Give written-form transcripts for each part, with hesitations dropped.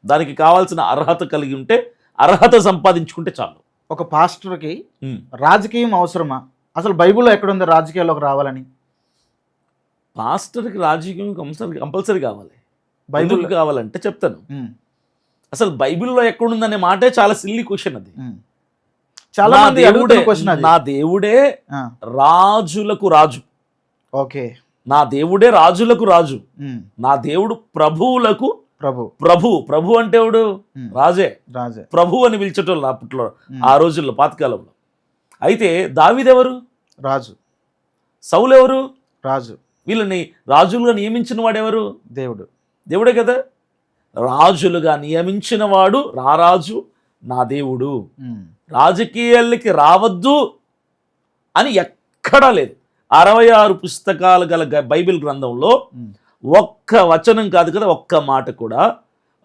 దానికి కావాల్సిన అర్హత కలిగి ఉంటే, అర్హత సంపాదించుకుంటే చాలు. ఒక పాస్టర్కి రాజకీయం అవసరమా? అసలు బైబిల్లో ఎక్కడుంది రాజకీయాల్లోకి రావాలని? పాస్టర్కి రాజకీయం కంపల్సరీ కావాలి. బైబిల్ కావాలంటే చెప్తాను. అసలు బైబిల్లో ఎక్కడుందనే మాటే చాలా సిల్లీ క్వశ్చన్ అది. చాలా మంది అడుగుతున్న క్వశ్చన్ అది. నా దేవుడే రాజులకు రాజు. ఓకే. నా దేవుడే రాజులకు రాజు. నా దేవుడు ప్రభువులకు ప్రభు అంటే ఎవడు? రాజే. ప్రభు అని పిలిచేటోళ్ళు అప్పట్లో, ఆ రోజుల్లో, పాతకాలంలో. అయితే దావీదెవరు? రాజు. సౌలు ఎవరు? రాజు. వీళ్ళని రాజులుగా నియమించిన వాడెవరు? దేవుడే కదా. రాజులుగా నియమించిన వాడు రారాజు నా దేవుడు. రాజకీయాలకి రావద్దు అని ఎక్కడా లేదు. 66 పుస్తకాలు గల బైబిల్ గ్రంథంలో ఒక్క వచనం కాదు కదా, ఒక్క మాట కూడా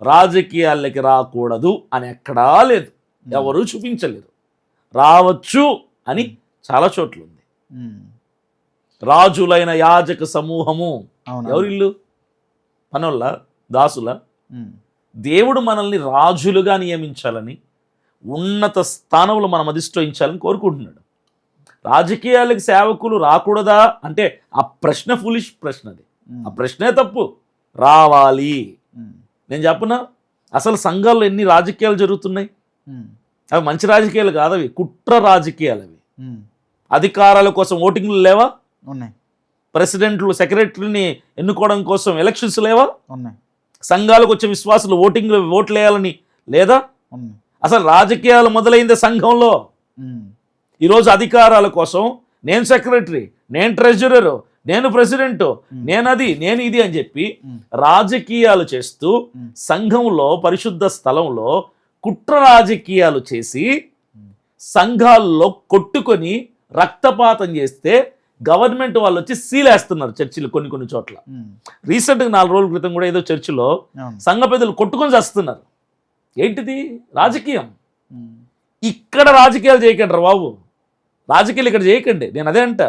రాజకీయాలకి రాకూడదు అని ఎక్కడా లేదు. ఎవరు చూపించలేరు. రావచ్చు అని చాలా చోట్ల ఉంది. రాజులైన యాజక సమూహము ఎవరిల్లు? పనోళ్ళ, దాసుల? దేవుడు మనల్ని రాజులుగా నియమించాలని, ఉన్నత స్థానంలో మనం అధిష్ఠించాలని కోరుకుంటున్నాడు. రాజకీయాలకు సేవకులు రాకూడదా అంటే ఆ ప్రశ్న ఫులిష్ ప్రశ్న. అది ఆ ప్రశ్నే తప్పు. రావాలి. నేను చెప్పనా, అసలు సంఘాల్లో ఎన్ని రాజకీయాలు జరుగుతున్నాయి? అవి మంచి రాజకీయాలు కాదు, అవి కుట్ర రాజకీయాలు. అవి అధికారాల కోసం ఓటింగ్లు లేవా? ఉన్నాయి. ప్రెసిడెంట్లు, సెక్రటరీని ఎన్నుకోవడం కోసం ఎలక్షన్స్ లేవా? ఉన్నాయి. సంఘాలకు వచ్చే విశ్వాసులు ఓట్లు వేయాలని లేదా? అసలు రాజకీయాలు మొదలైందే సంఘంలో. ఈరోజు అధికారాల కోసం నేను సెక్రటరీ, నేను ట్రెజరరు, నేను ప్రెసిడెంట్, నేనది, నేను ఇది అని చెప్పి రాజకీయాలు చేస్తూ సంఘంలో, పరిశుద్ధ స్థలంలో కుట్ర రాజకీయాలు చేసి సంఘాల్లో కొట్టుకొని రక్తపాతం చేస్తే గవర్నమెంట్ వాళ్ళు వచ్చి సీలేస్తున్నారు చర్చిలు కొన్ని చోట్ల. రీసెంట్గా 4 రోజుల క్రితం కూడా ఏదో చర్చిలో సంఘ పెద్దలు కొట్టుకొని చేస్తున్నారు. ఏంటిది? రాజకీయం. ఇక్కడ రాజకీయాలు చేయకండి రా బాబు. రాజకీయాలు ఇక్కడ చేయకండి. నేను అదే అంట,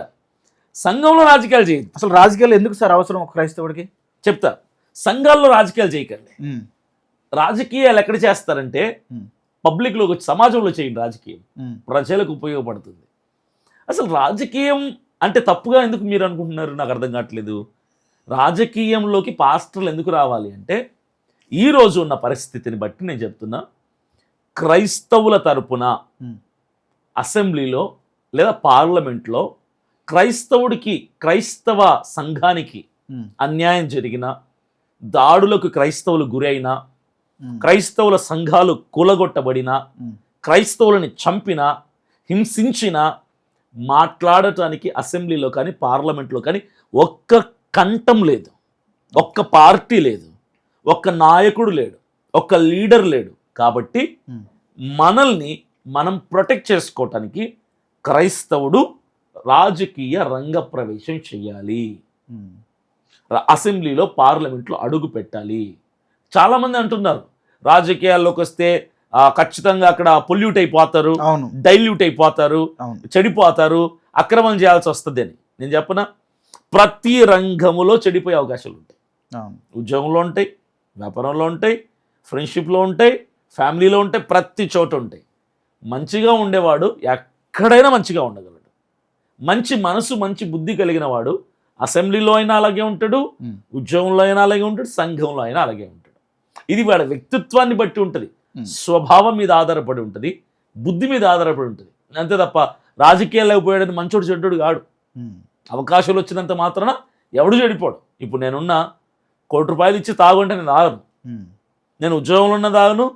సంఘంలో రాజకీయాలు చేయండి. అసలు రాజకీయాలు ఎందుకు సార్ అవసరం ఒక క్రైస్తవుడికి? చెప్తా. సంఘాల్లో రాజకీయాలు చేయకండి. రాజకీయాలు ఎక్కడ చేస్తారంటే పబ్లిక్లోకి వచ్చి సమాజంలో చేయండి. రాజకీయం ప్రజలకు ఉపయోగపడుతుంది. అసలు రాజకీయం అంటే తప్పుగా ఎందుకు మీరు అనుకుంటున్నారు? నాకు అర్థం కావట్లేదు. రాజకీయంలోకి పాస్టర్లు ఎందుకు రావాలి అంటే, ఈరోజు ఉన్న పరిస్థితిని బట్టి నేను చెప్తున్నా, క్రైస్తవుల తరపున అసెంబ్లీలో లేదా పార్లమెంట్లో క్రైస్తవుడికి, క్రైస్తవ సంఘానికి అన్యాయం జరిగిన, దాడులకు క్రైస్తవులు గురైన, క్రైస్తవుల సంఘాలు కూలగొట్టబడిన, క్రైస్తవులని చంపిన, హింసించిన, మాట్లాడటానికి అసెంబ్లీలో కానీ పార్లమెంట్లో కానీ ఒక్క కంఠం లేదు, ఒక్క పార్టీ లేదు, ఒక్క నాయకుడు లేడు, ఒక్క లీడర్ లేడు. కాబట్టి మనల్ని మనం ప్రొటెక్ట్ చేసుకోవటానికి క్రైస్తవుడు రాజకీయ రంగ ప్రవేశం చేయాలి. అసెంబ్లీలో, పార్లమెంట్లో అడుగు పెట్టాలి. చాలామంది అంటున్నారు రాజకీయాల్లోకి వస్తే ఖచ్చితంగా అక్కడ పొల్యూట్ అయిపోతారు, డైల్యూట్ అయిపోతారు, చెడిపోతారు, అక్రమం చేయాల్సి వస్తుంది అని. నేను చెప్పనా, ప్రతి రంగములో చెడిపోయే అవకాశాలు ఉంటాయి. ఉద్యోగంలో ఉంటాయి, వ్యాపారంలో ఉంటాయి, ఫ్రెండ్షిప్లో ఉంటాయి, ఫ్యామిలీలో ఉంటాయి, ప్రతి చోట ఉంటాయి. మంచిగా ఉండేవాడు ఎక్కడైనా మంచిగా ఉండగలడు. మంచి మనసు, మంచి బుద్ధి కలిగిన వాడు అసెంబ్లీలో అయినా అలాగే ఉంటాడు, ఉద్యోగంలో అయినా అలాగే ఉంటాడు, సంఘంలో అయినా అలాగే ఉంటాడు. ఇది వాడి వ్యక్తిత్వాన్ని బట్టి ఉంటుంది, స్వభావం మీద ఆధారపడి ఉంటుంది, బుద్ధి మీద ఆధారపడి ఉంటుంది. అంతే తప్ప రాజకీయాల్లో పోయాడని మంచోడు చెడ్డోడు కాడు. అవకాశాలు వచ్చినంత మాత్రాన ఎవడు చెడిపోడు. ఇప్పుడు నేనున్నా ₹1 ఇచ్చి తాగుంటే నేను తాగను. నేను ఉద్యోగంలో ఉన్న తాగను,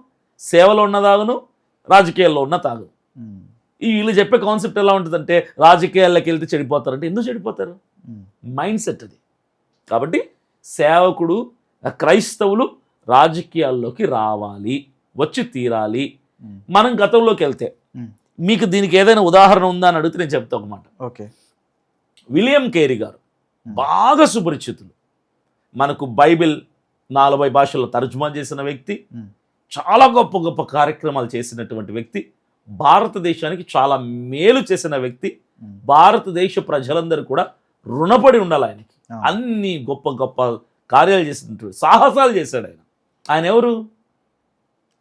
సేవలో ఉన్న తాగను, రాజకీయాల్లో ఉన్న తాగను. వీళ్ళు చెప్పే కాన్సెప్ట్ ఎలా ఉంటుందంటే రాజకీయాల్లోకి వెళ్తే చెడిపోతారంటే ఎందుకు చెడిపోతారు? మైండ్ సెట్ అది. కాబట్టి సేవకుడు, క్రైస్తవులు రాజకీయాల్లోకి రావాలి, వచ్చి తీరాలి. మనం గతంలోకి వెళ్తే మీకు దీనికి ఏదైనా ఉదాహరణ ఉందా అని అడిగితే నేను చెప్తా ఒక మాట. ఓకే. విలియం కేరీ గారు బాగా సుపరిచితులు. మనకు బైబిల్ 40 భాషల్లో తర్జుమా చేసిన వ్యక్తి, చాలా గొప్ప గొప్ప కార్యక్రమాలు చేసినటువంటి వ్యక్తి, భారతదేశానికి చాలా మేలు చేసిన వ్యక్తి. భారతదేశ ప్రజలందరూ కూడా రుణపడి ఉండాలి ఆయనకి. అన్ని గొప్ప గొప్ప కార్యాలు చేసినటువంటి, సాహసాలు చేశాడు ఆయన. ఆయన ఎవరు?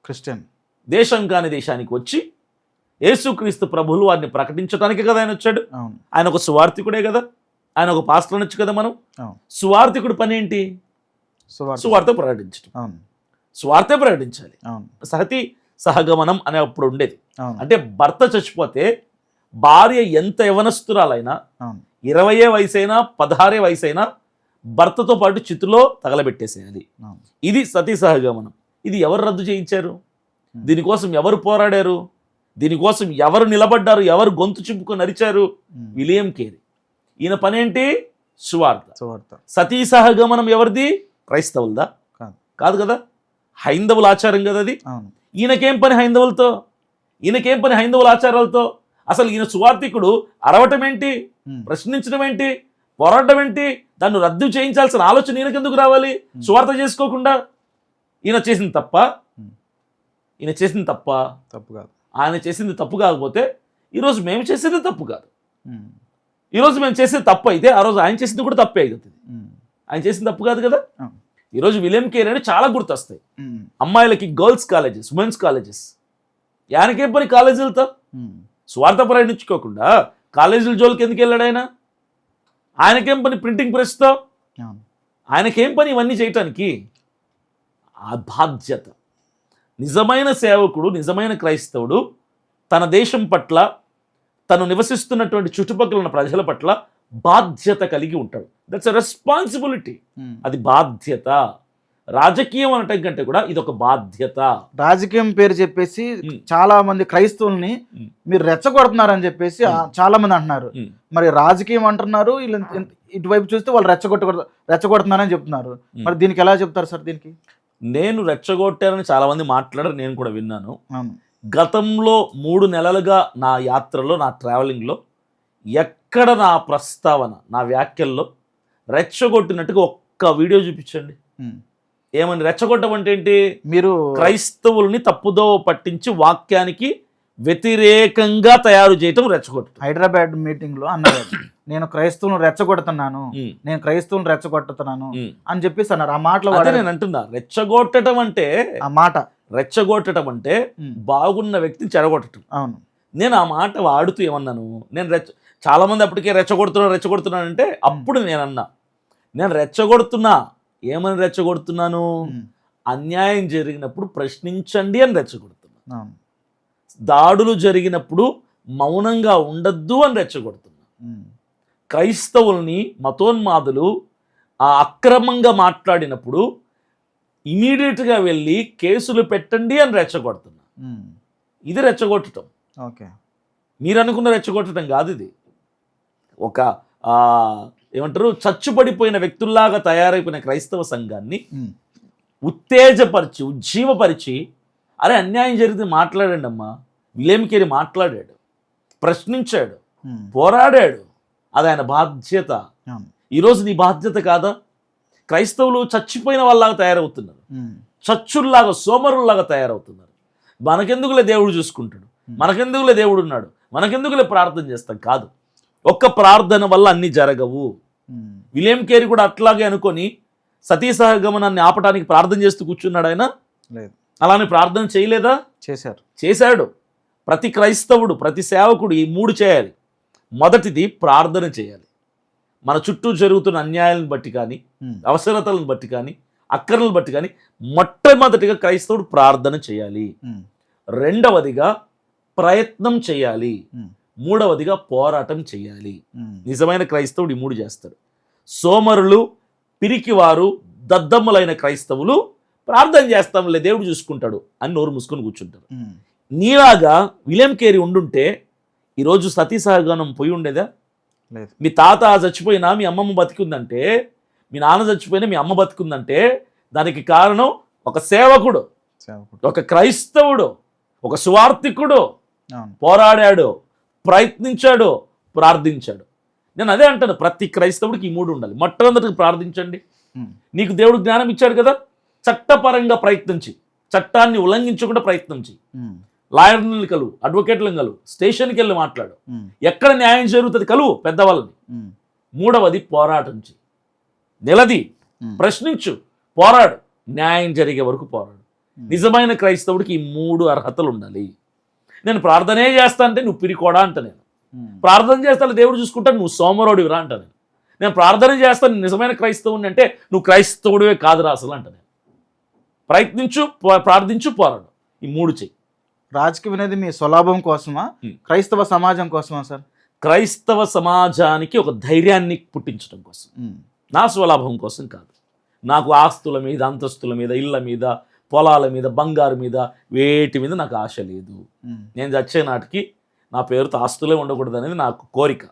క్రిస్టియన్ దేశం కాని దేశానికి వచ్చి యేసుక్రీస్తు ప్రభువులు వారిని ప్రకటించడానికి కదా ఆయన వచ్చాడు. అవును ఆయన ఒక సువార్థికుడే కదా, ఆయన ఒక పాస్టర్ అనొచ్చు కదా. మనం అవును సువార్థికుడి పని ఏంటి? సువార్త ప్రకటించడం. అవును సువార్తే ప్రకటించాలి. అవును సహతి సహగమనం అనే అప్పుడు ఉండేది. అవును అంటే భర్త చచ్చిపోతే భార్య ఎంత యవనస్తురాలైనా, అవును 20 వయసైనా 16 వయసైనా భర్తతో పాటు చితిలో తగలబెట్టేసేయాలి. అవును ఇది సతీ సహగమనం. ఇది ఎవరు రద్దు చేయించారు? దీనికోసం ఎవరు పోరాడారు? దీనికోసం ఎవరు నిలబడ్డారు? ఎవరు గొంతు చింపుకొని నరిచారు? William Carey. ఈయన పనేంటి? సువార్త. సతీ సహగమనం ఎవరిది? క్రైస్తవులదా? కాదు కదా, హైందవుల ఆచారం కదా అది. ఈయనకేం పని హైందవులతో? ఈయనకేం పని హైందవుల ఆచారాలతో? అసలు ఈయన సువార్థికుడు అరవటం ఏంటి? ప్రశ్నించడం ఏంటి? పోరాటం ఏంటి? దాన్ని రద్దు చేయించాల్సిన ఆలోచన ఈయనకెందుకు రావాలి? సువార్త చేసుకోకుండా. ఈయన చేసింది తప్ప? ఈయన చేసింది తప్ప? తప్పు కాదు. ఆయన చేసింది తప్పు కాకపోతే ఈరోజు మేము చేసేది తప్పు కాదు. ఈరోజు మేము చేసేది తప్పు అయితే ఆ రోజు ఆయన చేసింది కూడా తప్పే అవుతుంది. ఆయన చేసింది తప్పు కాదు కదా. ఈరోజు విలియం కేరీ అని చాలా గుర్తొస్తాయి. అమ్మాయిలకి గర్ల్స్ కాలేజెస్, ఉమెన్స్ కాలేజెస్. ఆయనకేం పని కాలేజీలతో? స్వార్థ ప్రయాణించుకోకుండా కాలేజీల జోలికి ఎందుకు వెళ్ళాడు ఆయన? ఆయనకేం పని ప్రింటింగ్ ప్రెస్తో? ఆయనకేం పని ఇవన్నీ చేయటానికి? ఆ బాధ్యత. నిజమైన సేవకుడు, నిజమైన క్రైస్తవుడు తన దేశం పట్ల, తను నివసిస్తున్నటువంటి చుట్టుపక్కల ఉన్న ప్రజల పట్ల బాధ్యత కలిగి ఉంటాడు. That's a responsibility. అది బాధ్యత. రాజకీయం అనటం కంటే కూడా ఇది ఒక బాధ్యత. రాజకీయం పేరు చెప్పేసి చాలా మంది క్రైస్తవుల్ని మీరు రెచ్చగొడుతున్నారని చెప్పేసి చాలా మంది అంటున్నారు. మరి రాజకీయం అంటున్నారు, ఇటువైపు చూస్తే వాళ్ళు రెచ్చగొడుతున్నారని చెప్తున్నారు. మరి దీనికి ఎలా చెప్తారు సార్? దీనికి నేను రెచ్చగొట్టానని చాలా మంది మాట్లాడారు, నేను కూడా విన్నాను. గతంలో 3 నెలలుగా నా యాత్రలో, నా ట్రావెలింగ్లో ఎక్కడ నా ప్రస్తావన, నా వ్యాఖ్యల్లో రెచ్చగొట్టినట్టుగా ఒక్క వీడియో చూపించండి. ఏమని రెచ్చగొట్టమంటే ఏంటి? మీరు క్రైస్తవుల్ని తప్పుదో పట్టించి వాక్యానికి వ్యతిరేకంగా తయారు చేయటం రెచ్చగొట్టు. హైదరాబాద్ మీటింగ్ లో అన్నారు, నేను క్రైస్తవులను రెచ్చగొడుతున్నాను, నేను క్రైస్తవులను రెచ్చగొట్టుతున్నాను అని చెప్పేసి అన్నారు. ఆ మాటలో నేను అంటున్నా, రెచ్చగొట్టడం అంటే ఆ మాట, రెచ్చగొట్టడం అంటే బాగున్న వ్యక్తిని చెడగొట్టడం. అవును, నేను ఆ మాట వాడుతూ ఏమన్నాను, నేను చాలా మంది అప్పటికే రెచ్చగొడుతున్నానంటే అప్పుడు నేనన్నా, నేను రెచ్చగొడుతున్నా. ఏమని రెచ్చగొడుతున్నాను? అన్యాయం జరిగినప్పుడు ప్రశ్నించండి అని రెచ్చగొడుతున్నాను. దాడులు జరిగినప్పుడు మౌనంగా ఉండద్దు అని రెచ్చగొడుతున్నా. క్రైస్తవుల్ని మతోన్మాదులు అక్రమంగా మాట్లాడినప్పుడు ఇమీడియట్గా వెళ్ళి కేసులు పెట్టండి అని రెచ్చగొడుతున్నా. ఇది రెచ్చగొట్టడం. ఓకే, మీరు అనుకున్న రెచ్చగొట్టడం కాదు ఇది. ఒక ఏమంటారు, చచ్చుపడిపోయిన వ్యక్తుల్లాగా తయారైపోయిన క్రైస్తవ సంఘాన్ని ఉత్తేజపరిచి, ఉజ్జీవపరిచి, అరే అన్యాయం జరిగితే మాట్లాడండి అమ్మా. విలియం కేరీ మాట్లాడాడు, ప్రశ్నించాడు, పోరాడాడు. అది ఆయన బాధ్యత. ఈరోజు నీ బాధ్యత కాదా? క్రైస్తవులు చచ్చిపోయిన వాళ్ళలాగా తయారవుతున్నారు, చచ్చుల్లాగా, సోమరుల్లాగా తయారవుతున్నారు. మనకెందుకులే దేవుడు చూసుకుంటాడు, మనకెందుకులే దేవుడు ఉన్నాడు, మనకెందుకులే ప్రార్థన చేస్తాం. కాదు, ఒక్క ప్రార్థన వల్ల అన్ని జరగవు. విలియం కేరీ కూడా అట్లాగే అనుకొని సతీ సహగమనాన్ని ఆపడానికి ప్రార్థన చేస్తూ కూర్చున్నాడు. ఆయన అలానే ప్రార్థన చేయలేదా? చేశాడు. ప్రతి క్రైస్తవుడు, ప్రతి సేవకుడు ఈ 3 చేయాలి. మొదటిది ప్రార్థన చేయాలి. మన చుట్టూ జరుగుతున్న అన్యాయాలను బట్టి కానీ, అవసరతలను బట్టి కానీ, అక్కర్లను బట్టి కానీ మొట్టమొదటిగా క్రైస్తవుడు ప్రార్థన చేయాలి. రెండవదిగా ప్రయత్నం చేయాలి. మూడవదిగా పోరాటం చేయాలి. నిజమైన క్రైస్తవుడు ఈ 3 చేస్తాడు. సోమరులు, పిరికివారు, దద్దమ్మలైన క్రైస్తవులు ప్రార్థన చేస్తాంలే దేవుడు చూసుకుంటాడు అని నోరు మూసుకొని కూర్చుంటారు. నీలాగా విలియం కేరీ ఉండుంటే ఈరోజు సతీ సహగమనం పోయి ఉండేదా? మీ తాత చచ్చిపోయినా మీ అమ్మమ్మ బతికుందంటే, మీ నాన్న చచ్చిపోయినా మీ అమ్మ బతికుందంటే దానికి కారణం ఒక సేవకుడు, ఒక క్రైస్తవుడు, ఒక సువార్థికుడు పోరాడాడు, ప్రయత్నించాడు, ప్రార్థించాడు. నేను అదే అంటాను, ప్రతి క్రైస్తవుడికి ఈ 3 ఉండాలి. మొట్టమొదటిగా ప్రార్థించండి. నీకు దేవుడు జ్ఞానం ఇచ్చాడు కదా, చట్టపరంగా ప్రయత్నించి, చట్టాన్ని ఉల్లంఘించకుండా ప్రయత్నించి, లాయర్లను కలువు, అడ్వకేట్లను కలువు, స్టేషన్కి వెళ్ళి మాట్లాడు, ఎక్కడ న్యాయం జరుగుతుంది కలువు పెద్దవాళ్ళని. మూడవది పోరాటం చేయి, నిలది, ప్రశ్నించు, పోరాడు, న్యాయం జరిగే వరకు పోరాడు. నిజమైన క్రైస్తవుడికి ఈ 3 అర్హతలు ఉండాలి. నేను ప్రార్థనే చేస్తా అంటే నువ్వు పిరికోడా అంట, నేను ప్రార్థన చేస్తాను దేవుడు చూసుకుంటాను నువ్వు సోమరోడివిరా అంట, నేను ప్రార్థన చేస్తాను నిజమైన క్రైస్తవుని అంటే నువ్వు క్రైస్తవుడివే కాదురా అసలు అంట. నేను ప్రయత్నించు, ప్రార్థించు, పోరాడు, ఈ 3 చెయ్యి. రాజకీయం అనేది మీ స్వలాభం కోసమా, క్రైస్తవ సమాజం కోసమా సార్? క్రైస్తవ సమాజానికి ఒక ధైర్యాన్ని పుట్టించడం కోసం, నా స్వలాభం కోసం కాదు. నాకు ఆస్తుల మీద, అంతస్తుల మీద, ఇళ్ళ మీద, పొలాల మీద, బంగారు మీద, వేటి మీద నాకు ఆశ లేదు. నేను చచ్చే నాటికి నా పేరుతో ఆస్తులే ఉండకూడదు అనేది నాకు కోరిక.